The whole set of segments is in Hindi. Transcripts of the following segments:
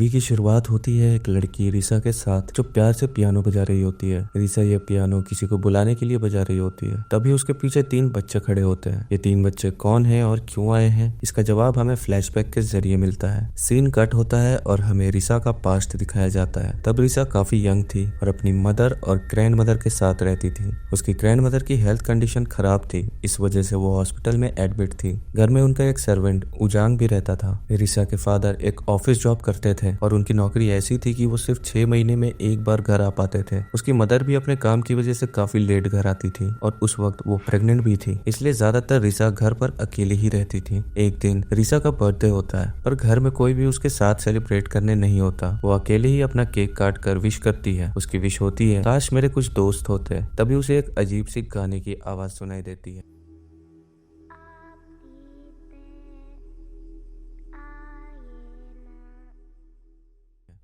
मूवी की शुरुआत होती है एक लड़की रिसा के साथ जो प्यार से पियानो बजा रही होती है। रिसा ये पियानो किसी को बुलाने के लिए बजा रही होती है। तभी उसके पीछे 3 बच्चे खड़े होते हैं। ये 3 बच्चे कौन हैं और क्यों आए हैं, इसका जवाब हमें फ्लैशबैक के जरिए मिलता है। सीन कट होता है और हमें रिसा का पास्ट दिखाया जाता है। तब रिसा काफी यंग थी और अपनी मदर और ग्रैंड मदर के साथ रहती थी। उसकी ग्रैंड मदर की हेल्थ कंडीशन खराब थी, इस वजह से वो हॉस्पिटल में एडमिट थी। घर में उनका एक सर्वेंट उजांग भी रहता था। रिसा के फादर एक ऑफिस जॉब करते थे और उनकी नौकरी ऐसी थी कि वो सिर्फ 6 महीने में एक बार घर आ पाते थे। उसकी मदर भी अपने काम की वजह से काफी लेट घर आती थी और उस वक्त वो प्रेग्नेंट भी थी, इसलिए ज्यादातर रिसा घर पर अकेली ही रहती थी। एक दिन रिसा का बर्थडे होता है पर घर में कोई भी उसके साथ सेलिब्रेट करने नहीं होता। वो अकेले ही अपना केक काट कर विश करती है। उसकी विश होती है काश मेरे कुछ दोस्त होते। तभी उसे एक अजीब सी गाने की आवाज सुनाई देती है।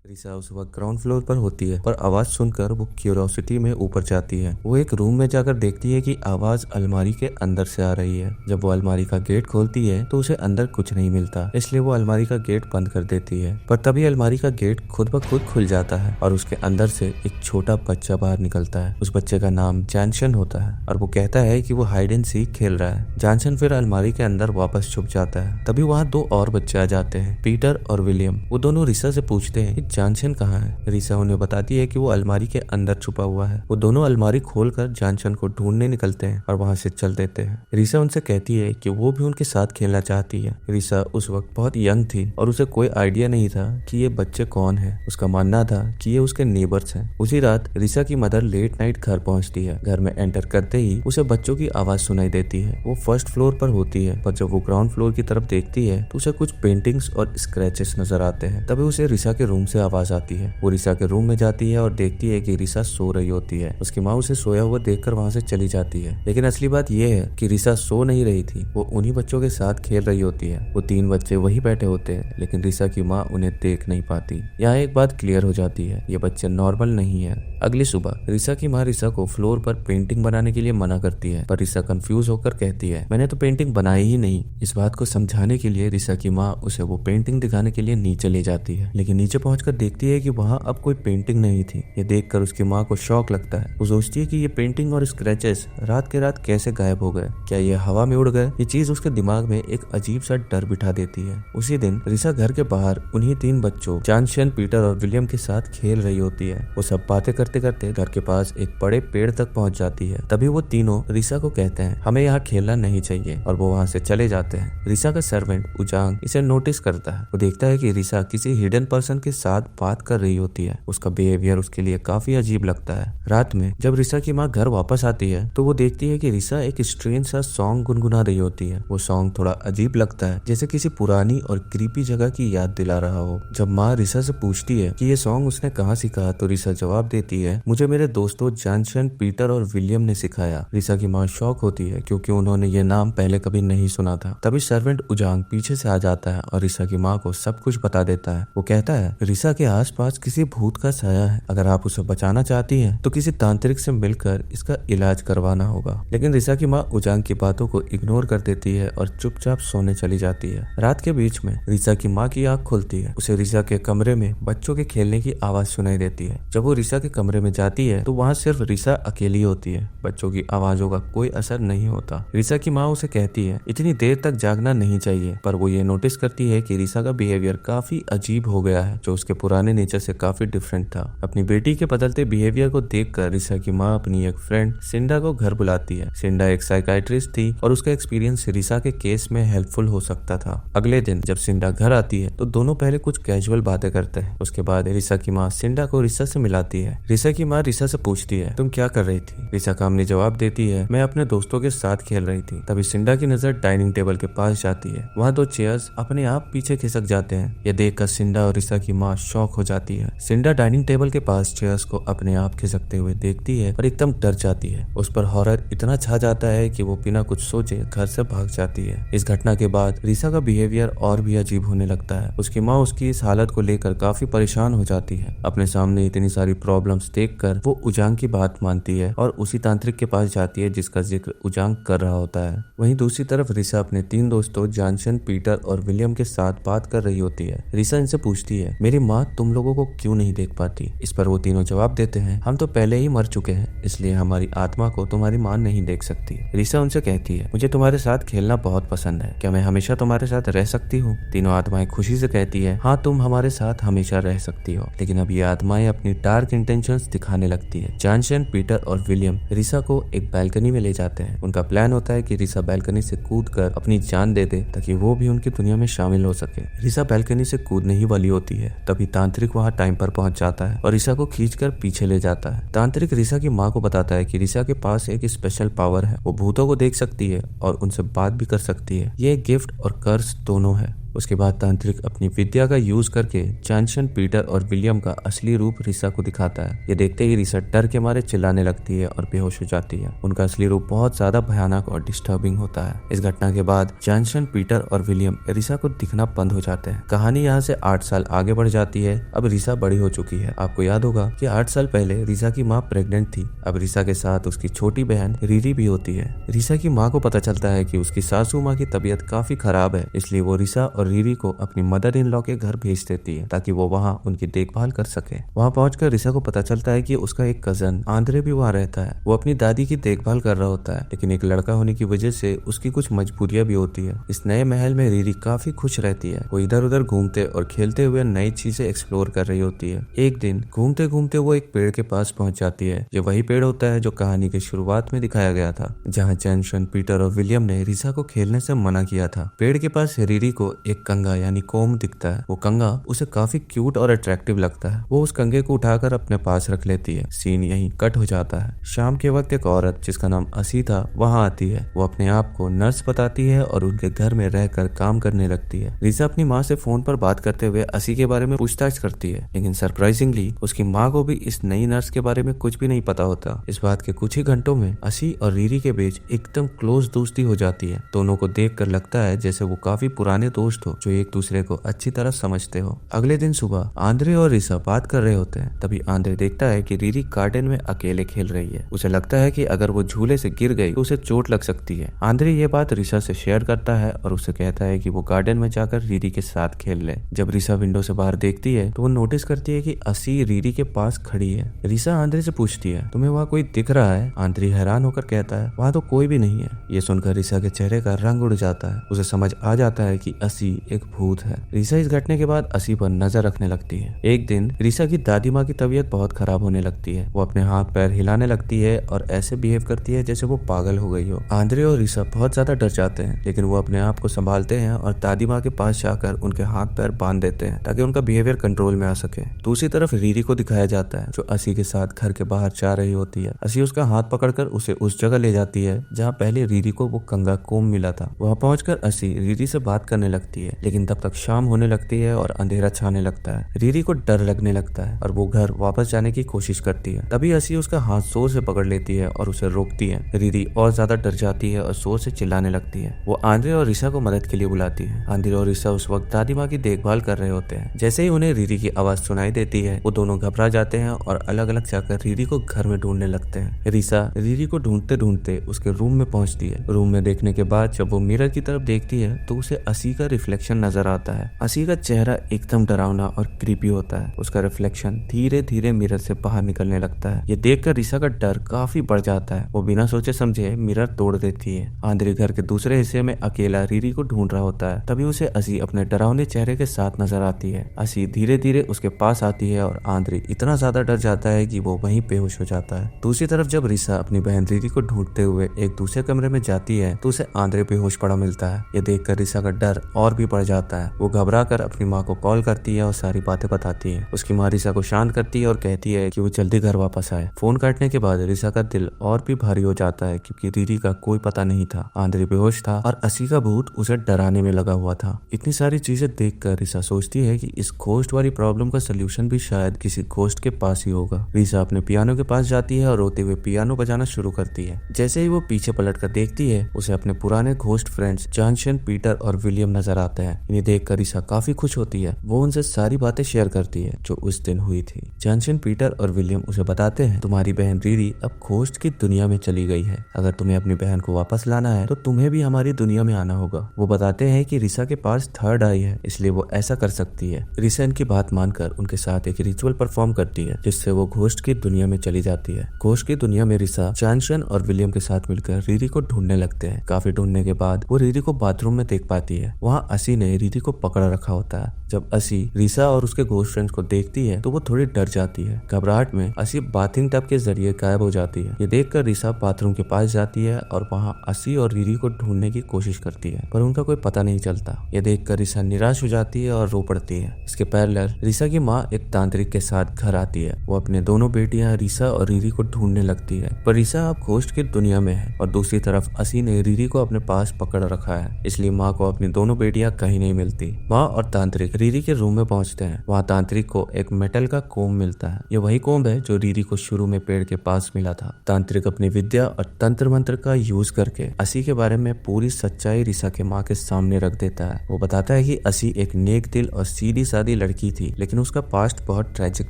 रिसा उस वक्त ग्राउंड फ्लोर पर होती है पर आवाज सुनकर वो क्यूरियोसिटी में ऊपर जाती है। वो एक रूम में जाकर देखती है कि आवाज अलमारी के अंदर से आ रही है। जब वो अलमारी का गेट खोलती है तो उसे अंदर कुछ नहीं मिलता, इसलिए वो अलमारी का गेट बंद कर देती है। पर तभी अलमारी का गेट खुद ब खुद खुल जाता है और उसके अंदर से एक छोटा बच्चा बाहर निकलता है। उस बच्चे का नाम जॉनसन होता है और वो कहता है कि वो हाइड एंड सीक खेल रहा है। जॉनसन फिर अलमारी के अंदर वापस छुप जाता है। तभी वहाँ 2 और बच्चे आ जाते हैं, पीटर और विलियम। वो दोनों रिसा से पूछते हैं जॉनसन कहाँ है। रिसा उन्हें बताती है कि वो अलमारी के अंदर छुपा हुआ है। वो दोनों अलमारी खोलकर जॉनसन को ढूंढने निकलते हैं और वहां से चल देते हैं। रिसा उनसे कहती है कि वो भी उनके साथ खेलना चाहती है। रिसा उस वक्त बहुत यंग थी और उसे कोई आइडिया नहीं था कि ये बच्चे कौन है। उसका मानना था कि ये उसके नेबर्स हैं। उसी रात रिसा की मदर लेट नाइट घर पहुंचती है। घर में एंटर करते ही उसे बच्चों की आवाज सुनाई देती है। वो फर्स्ट फ्लोर पर होती है पर जब वो ग्राउंड फ्लोर की तरफ देखती है तो उसे कुछ पेंटिंग्स और स्क्रैचेस नजर आते हैं। तभी उसे रिसा के रूम से आवाज आती है। वो रिसा के रूम में जाती है और देखती है कि रिसा सो रही होती है। उसकी माँ उसे सोया हुआ देखकर वहाँ से चली जाती है। लेकिन असली बात यह है कि रिसा सो नहीं रही थी, वो उन्हीं बच्चों के साथ खेल रही होती है। वो 3 बच्चे वहीं बैठे होते हैं लेकिन रिसा की माँ उन्हें देख नहीं पाती। यहाँ एक बात क्लियर हो जाती है, ये बच्चे नॉर्मल नहीं है। अगली सुबह रिसा की माँ रिसा को फ्लोर पर पेंटिंग बनाने के लिए मना करती है पर रिसा कंफ्यूज होकर कहती है मैंने तो पेंटिंग बनाई ही नहीं। इस बात को समझाने के लिए रिसा की माँ उसे वो पेंटिंग दिखाने के लिए नीचे ले जाती है, लेकिन नीचे पहुंचकर देखती है कि वहाँ अब कोई पेंटिंग नहीं थी। ये देखकर उसकी माँ को शॉक लगता है। वो सोचती है कि ये पेंटिंग और स्क्रैचेस रात के रात कैसे गायब हो गए, क्या ये हवा में उड़ गए। ये चीज उसके दिमाग में एक अजीब सा डर बिठा देती है। उसी दिन रिसा घर के बाहर उन्हीं 3 बच्चों जॉनसन, पीटर और विलियम के साथ खेल रही होती है। वो सब बातें करते करते घर के पास एक बड़े पेड़ तक पहुंच जाती है। तभी वो तीनों रिसा को कहते हैं हमें यहाँ खेलना नहीं चाहिए और वो वहाँ से चले जाते हैं। रिसा का सर्वेंट उजांग इसे नोटिस करता है। वो देखता है कि रिसा किसी हिडन पर्सन के साथ बात कर रही होती है। उसका बिहेवियर उसके लिए काफी अजीब लगता है। रात में जब रिसा की माँ घर वापस आती है तो वो देखती है कि रिसा एक स्ट्रेंज सा सॉन्ग गुनगुना रही होती है। वो सॉन्ग थोड़ा अजीब लगता है, जैसे किसी पुरानी और क्रीपी जगह की याद दिला रहा हो। जब माँ रिसा से पूछती है कि ये सॉन्ग उसने कहाँ सीखा तो रिसा जवाब देती है मुझे मेरे दोस्तों जॉनसन, पीटर और विलियम ने सिखाया। रिसा की माँ शॉक होती है क्योंकि उन्होंने ये नाम पहले कभी नहीं सुना था। तभी सर्वेंट उजांग पीछे से आ जाता है और रिसा की माँ को सब कुछ बता देता है। वो कहता है रिसा के आसपास किसी भूत का साया है, अगर आप उसे बचाना चाहती हैं तो किसी तांत्रिक से मिलकर इसका इलाज करवाना होगा। लेकिन रिसा की माँ उजांग की बातों को इग्नोर कर देती है और चुपचाप सोने चली जाती है। रात के बीच में रिसा की माँ की आंख खुलती है। उसे रिसा के कमरे में बच्चों के खेलने की आवाज सुनाई देती है। जब वो रिसा के कमरे में जाती है तो वहाँ सिर्फ रिसा अकेली होती है। बच्चों की आवाजों का कोई असर नहीं होता। रिसा की माँ उसे कहती है इतनी देर तक जागना नहीं चाहिए, पर वो ये नोटिस करती है कि रिसा का बिहेवियर काफी अजीब हो गया है, जो उसके पुराने नेचर से काफी डिफरेंट था। अपनी बेटी के बदलते बिहेवियर को देखकर रिसा की माँ अपनी एक फ्रेंड सिंडा को घर बुलाती है। सिंडा एक साइकाइट्रिस्ट थी और उसका एक्सपीरियंस रिसा के केस में हेल्पफुल हो सकता था। अगले दिन जब सिंडा घर आती है तो दोनों पहले कुछ कैजुअल बातें करते हैं। उसके बाद रिसा की माँ सिंडा को रिसा से मिलाती है। रिसा की माँ रिसा से पूछती है तुम क्या कर रही थी। रिसा कामनी जवाब देती है मैं अपने दोस्तों के साथ खेल रही थी। तभी सिंडा की नजर डाइनिंग टेबल के पास जाती है। वहाँ 2 चेयर्स अपने आप पीछे खिसक जाते हैं। यह देखकर सिंडा और रिसा की माँ शॉक हो जाती है। सिंडा डाइनिंग टेबल के पास चेयर्स को अपने आप खिसकते हुए देखती है और एकदम डर जाती है। उस पर हॉरर इतना छा जाता है कि वो बिना कुछ सोचे घर से भाग जाती है। इस घटना के बाद रिसा का बिहेवियर और भी अजीब होने लगता है। उसकी माँ उसकी इस हालत को लेकर काफी परेशान हो जाती है। अपने सामने इतनी सारी प्रॉब्लम्स देखकर वो उजांग की बात मानती है और उसी तांत्रिक के पास जाती है जिसका जिक्र उजांग कर रहा होता है। वहीं दूसरी तरफ रिसा अपने 3 दोस्तों जॉनसन, पीटर और विलियम के साथ बात कर रही होती है। रिसा इनसे पूछती है मेरी माँ माँ तुम लोगों को क्यों नहीं देख पाती। इस पर वो तीनों जवाब देते हैं, हम तो पहले ही मर चुके हैं, इसलिए हमारी आत्मा को तुम्हारी माँ नहीं देख सकती। रीसा उनसे कहती है, मुझे तुम्हारे साथ खेलना बहुत पसंद है, क्या मैं हमेशा तुम्हारे साथ रह सकती हूँ। तीनों आत्माएं खुशी से कहती है, हाँ तुम हमारे साथ हमेशा रह सकती हो। लेकिन अब ये आत्माएं अपनी डार्क इंटेंशंस दिखाने लगती है। जॉनसन, पीटर और विलियम रीसा को एक बैल्कनी में ले जाते हैं। उनका प्लान होता है कि रीसा बैल्कनी से कूदकर अपनी जान दे दे ताकि वो भी उनकी दुनिया में शामिल हो सके। रीसा बैल्कनी से कूदने ही वाली होती है, तभी तांत्रिक वहाँ टाइम पर पहुंच जाता है और रीसा को खींचकर पीछे ले जाता है। तांत्रिक रीसा की माँ को बताता है कि रीसा के पास एक स्पेशल पावर है, वो भूतों को देख सकती है और उनसे बात भी कर सकती है। ये एक गिफ्ट और कर्स दोनों है। उसके बाद तांत्रिक अपनी विद्या का यूज करके जॉनसन, पीटर और विलियम का असली रूप रीसा को दिखाता है। ये देखते ही रीसा डर के मारे चिल्लाने लगती है और बेहोश हो जाती है। उनका असली रूप बहुत ज्यादा भयानक और डिस्टर्बिंग होता है। इस घटना के बाद जॉनसन, पीटर और विलियम रीसा को दिखना बंद हो जाते हैं। कहानी यहाँ से 8 साल आगे बढ़ जाती है। अब रीसा बड़ी हो चुकी है। आपको याद होगा कि 8 साल पहले रीसा की माँ प्रेग्नेंट थी। अब रीसा के साथ उसकी छोटी बहन रीरी भी होती है। रीसा की माँ को पता चलता है कि उसकी सासू माँ की तबीयत काफी खराब है, इसलिए वो रीसा और रीरी को अपनी मदर इन लॉ के घर भेज देती है ताकि वो वहाँ उनकी देखभाल कर सके। वहाँ पहुंचकर रीसा को पता चलता है कि उसका एक कजन आंद्रे भी वहाँ रहता है। वो अपनी दादी की देखभाल कर रहा होता है, लेकिन एक लड़का होने की वजह से उसकी कुछ मजबूरियां भी होती है। इस नए महल में रीरी काफी खुश रहती है। वो इधर उधर घूमते और खेलते हुए नई चीजें एक्सप्लोर कर रही होती है। एक दिन घूमते घूमते वो एक पेड़ के पास पहुंच जाती है। ये वही पेड़ होता है जो कहानी के शुरुआत में दिखाया गया था, जहाँ जॉनसन, पीटर और विलियम ने रीसा को खेलने से मना किया था। पेड़ के पास रीरी को एक कंगा यानी कोम दिखता है। वो कंगा उसे काफी क्यूट और अट्रैक्टिव लगता है। वो उस कंगे को उठाकर अपने पास रख लेती है। सीन यहीं कट हो जाता है। शाम के वक्त एक औरत जिसका नाम असी था वहाँ आती है। वो अपने आप को नर्स बताती है और उनके घर में रहकर काम करने लगती है। रीसा अपनी माँ से फोन पर बात करते हुए असी के बारे में पूछताछ करती है, लेकिन सरप्राइजिंगली उसकी माँ को भी इस नई नर्स के बारे में कुछ भी नहीं पता होता। इस बात के कुछ ही घंटों में असी और रीरी के बीच एकदम क्लोज दोस्ती हो जाती है। दोनों को देखकर लगता है जैसे वो काफी पुराने दोस्त हो जो एक दूसरे को अच्छी तरह समझते हो। अगले दिन सुबह आंद्रे और रीसा बात कर रहे होते हैं। तभी आंद्रे देखता है कि रीरी गार्डन में अकेले खेल रही है। उसे लगता है कि अगर वो झूले से गिर गई तो उसे चोट लग सकती है। आंद्रे ये बात रीसा से शेयर करता है और उसे कहता है कि वो गार्डन में जाकर रीरी के साथ खेल ले। जब रीसा विंडो से बाहर देखती है तो वो नोटिस करती है कि असी रीरी के पास खड़ी है। रीसा आंद्रे से पूछती है, तुम्हें वहाँ कोई दिख रहा है? आंद्रे हैरान होकर कहता है, वहाँ तो कोई भी नहीं है। ये सुनकर रीसा के चेहरे का रंग उड़ जाता है। उसे समझ आ जाता है कि असी एक भूत है। रीसा इस घटने के बाद असी पर नजर रखने लगती है। एक दिन रीसा की दादी माँ की तबीयत बहुत खराब होने लगती है। वो अपने हाथ पैर हिलाने लगती है और ऐसे बिहेव करती है जैसे वो पागल हो गई हो। आंद्रे और रीसा बहुत ज्यादा डर जाते हैं, लेकिन वो अपने आप को संभालते हैं और दादी माँ के पास जाकर उनके हाथ पैर बांध देते हैं ताकि उनका बिहेवियर कंट्रोल में आ सके। दूसरी तरफ रीरी को दिखाया जाता है जो असी के साथ घर के बाहर जा रही होती है। असी उसका हाथ पकड़कर उसे उस जगह ले जाती है जहाँ पहले रीरी को वो कंगा कोम मिला था। वहाँ पहुंचकर असी रीरी से बात करने लगती है, लेकिन तब तक शाम होने लगती है और अंधेरा छाने लगता है। रीरी को डर लगने लगता है और वो घर वापस जाने की कोशिश करती है। तभी असी उसका हाथ जोर से पकड़ लेती है और उसे रोकती है। रीरी और ज्यादा डर जाती है और जोर से चिल्लाने लगती है। वो आंद्रे और रीसा को मदद के लिए बुलाती है। आंद्रे और रीसा उस वक्त दादी माँ की देखभाल कर रहे होते हैं। जैसे ही उन्हें रीरी की आवाज सुनाई देती है वो दोनों घबरा जाते हैं और अलग अलग जाकर रीरी को घर में ढूंढने लगते हैं। रीसा रीरी को ढूंढते ढूंढते उसके रूम में पहुंचती है। रूम में देखने के बाद जब वो मिरर की तरफ देखती है तो उसे असी का रिफ्लेक्शन नजर आता है। असी का चेहरा एकदम डरावना और क्रीपी होता है। उसका रिफ्लेक्शन धीरे धीरे मिरर से बाहर निकलने लगता है। ये देखकर रीसा का डर काफी बढ़ जाता है। वो बिना सोचे समझे मिरर तोड़ देती है। आंद्रे घर के दूसरे हिस्से में अकेला रीरी को ढूंढ रहा होता है। तभी उसे असी अपने डरावने चेहरे के साथ नजर आती है। असी धीरे धीरे उसके पास आती है और आंद्रे इतना ज्यादा डर जाता है कि वो वहीं बेहोश हो जाता है। दूसरी तरफ जब रीसा अपनी बहन रीरी को ढूंढते हुए एक दूसरे कमरे में जाती है तो उसे आंद्रे बेहोश पड़ा मिलता है। ये देखकर रीसा का डर और भी बढ़ जाता है। वो घबरा कर अपनी माँ को कॉल करती है और सारी बातें बताती है। उसकी माँ रीसा को शांत करती है और कहती है कि वो जल्दी घर वापस आए। फोन काटने के बाद रीसा का दिल और भी भारी हो जाता है क्योंकि रीरी का कोई पता नहीं था। आंद्रे बेहोश था और असी का भूत उसे डराने में लगा हुआ था। इतनी सारी चीजें देखकर रीसा सोचती है कि इस घोस्ट वाली प्रॉब्लम का सोल्यूशन भी शायद किसी घोस्ट के पास ही होगा। रीसा अपने पियानो के पास जाती है और रोते हुए पियानो बजाना शुरू करती है। जैसे ही वो पीछे पलट कर देखती है उसे अपने पुराने घोस्ट फ्रेंड्स जॉनसन, पीटर और विलियम नजर आते हैं। इन्हें देखकर रिसा काफी खुश होती है। वो उनसे सारी बातें शेयर करती है जो उस दिन हुई थी। जॉनसन, पीटर और विलियम उसे बताते हैं, तुम्हारी बहन रीरी अब घोस्ट की दुनिया में चली गई है। अगर तुम्हें अपनी बहन को वापस लाना है तो तुम्हें भी हमारी दुनिया में आना होगा। वो बताते हैं कि रिसा के पास थर्ड आई है, इसलिए वो ऐसा कर सकती है। रिसा इनकी बात मानकर उनके साथ एक रिचुअल परफॉर्म करती है, जिससे वो घोस्ट की दुनिया में चली जाती है। घोस्ट की दुनिया में रिसा जॉनसन और विलियम के साथ मिलकर रीरी को ढूंढने लगते हैं। काफी ढूंढने के बाद वो रीरी को बाथरूम में देख पाती है। वहाँ असी ने रीरी को पकड़ा रखा होता है। जब असी रिसा और उसके घोस्ट फ्रेंड्स को देखती है तो वो थोड़ी डर जाती है। घबराहट में असी बाथिंग टब के जरिए गायब हो जाती है। ये देखकर रिसा बाथरूम के पास जाती है और वहाँ असी और रीरी को ढूंढने की कोशिश करती है, पर उनका कोई पता नहीं चलता। ये देखकर रिसा निराश हो जाती है और रो पड़ती है। इसके पैरेलल रिसा की माँ एक तांत्रिक के साथ घर आती है। वो अपने दोनों बेटियां रिसा और रीरी को ढूंढने लगती है, पर रिसा अब घोस्ट की दुनिया में है और दूसरी तरफ असी ने रीरी को अपने पास पकड़ रखा है, इसलिए माँ को अपनी दोनों बेटियां कहीं नहीं मिलती। माँ और तांत्रिक रीरी के रूम में पहुंचते हैं। वहाँ तांत्रिक को एक मेटल का कोम्ब मिलता है। ये वही कोम्ब है जो रीरी को शुरू में पेड़ के पास मिला था। तांत्रिक अपनी विद्या और तंत्र मंत्र का यूज करके असी के बारे में पूरी सच्चाई रिसा के माँ के सामने रख देता है। वो बताता है कि असी एक नेक दिल और सीधी सादी लड़की थी, लेकिन उसका पास्ट बहुत ट्रेजिक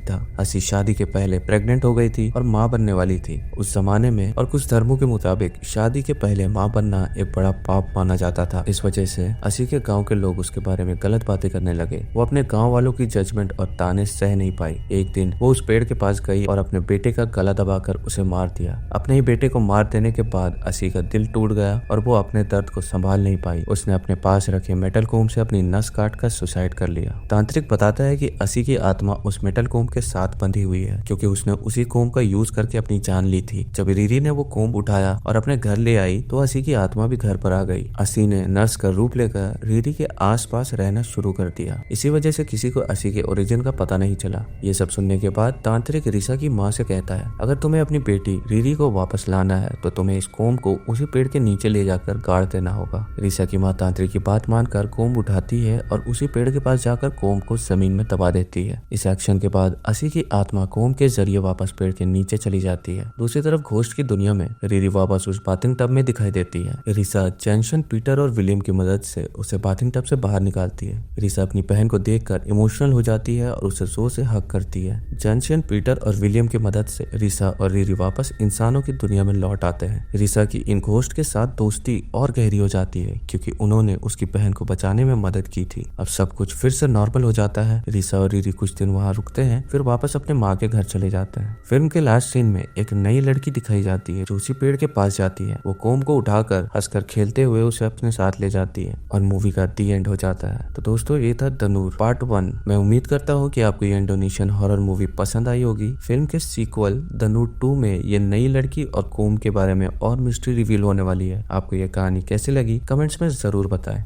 था। असी शादी के पहले प्रेग्नेंट हो गई थी और माँ बनने वाली थी। उस जमाने में और कुछ धर्मों के मुताबिक शादी के पहले माँ बनना एक बड़ा पाप माना जाता था। इस वजह से असी के गांव के लोग उसके बारे में गलत बातें करने लगे। वो अपने गांव वालों की जजमेंट और ताने सह नहीं पाई। एक दिन वो उस पेड़ के पास गई और अपने बेटे का गला दबाकर उसे मार दिया। अपने ही बेटे को मार देने के बाद असी का दिल टूट गया और वो अपने दर्द को संभाल नहीं पाई। उसने अपने पास रखे मेटल कोम्ब से अपनी नस काट कर सुसाइड कर लिया। तांत्रिक बताता है कि असी की आत्मा उस मेटल कोम्ब के साथ बंधी हुई है, क्योंकि उसने उसी कोम्ब का यूज करके अपनी जान ली थी। जब रीरी ने वो कोम्ब उठाया और अपने घर ले आई तो असी की आत्मा भी घर पर आ गई। असी ने नर्स का रूप लेकर रीरी के आसपास रहना शुरू कर दिया। इसी वजह से किसी को असी के ओरिजिन का पता नहीं चला। ये सब सुनने के बाद तांत्रिक रिसा की माँ से कहता है, अगर तुम्हें अपनी बेटी रीरी को वापस लाना है तो तुम्हें इस कोम्ब को उसी पेड़ के नीचे ले जाकर गाड़ देना होगा। रिसा की माँ तांत्रिक की बात मानकर कोम्ब उठाती है और उसी पेड़ के पास जाकर कोम्ब को जमीन में दबा देती है। इस एक्शन के बाद असी की आत्मा कोम्ब के जरिए वापस पेड़ के नीचे चली जाती है। दूसरी तरफ घोस्ट की दुनिया में रीरी वापस उस बाथिंग टब में दिखाई देती है। रिसा जॉनसन, पीटर और विलियम की मदद से उसे बाथिंग टब से बाहर निकालती है। रिसा अपनी बहन को देखकर इमोशनल हो जाती है और उसे जोर से हग करती है। जॉनसन, पीटर और विलियम की मदद से रिसा और रीरी वापस इंसानों की दुनिया में लौट आते हैं। रिसा की इन घोस्ट के साथ दोस्ती और गहरी हो जाती है, क्योंकि उन्होंने उसकी बहन को बचाने में मदद की थी। अब सब कुछ फिर से नॉर्मल हो जाता है। रिसा और रीरी कुछ दिन वहाँ रुकते हैं, फिर वापस अपने माँ के घर चले जाते हैं। फिल्म के लास्ट सीन में एक नई लड़की दिखाई जाती है जो उसी पेड़ के पास जाती है। वो कोम्ब को उठाकर हंसकर खेलते हुए उसे अपने साथ ले जाती है और मूवी का दी एंड हो जाता है। तो दोस्तों, ये था द नूर पार्ट 1। मैं उम्मीद करता हूँ कि आपको ये इंडोनेशियन हॉरर मूवी पसंद आई होगी। फिल्म के सीक्वल द नूर 2 में ये नई लड़की और कोम्ब के बारे में और मिस्ट्री रिवील होने वाली है। आपको ये कहानी कैसी लगी कमेंट्स में जरूर बताएं।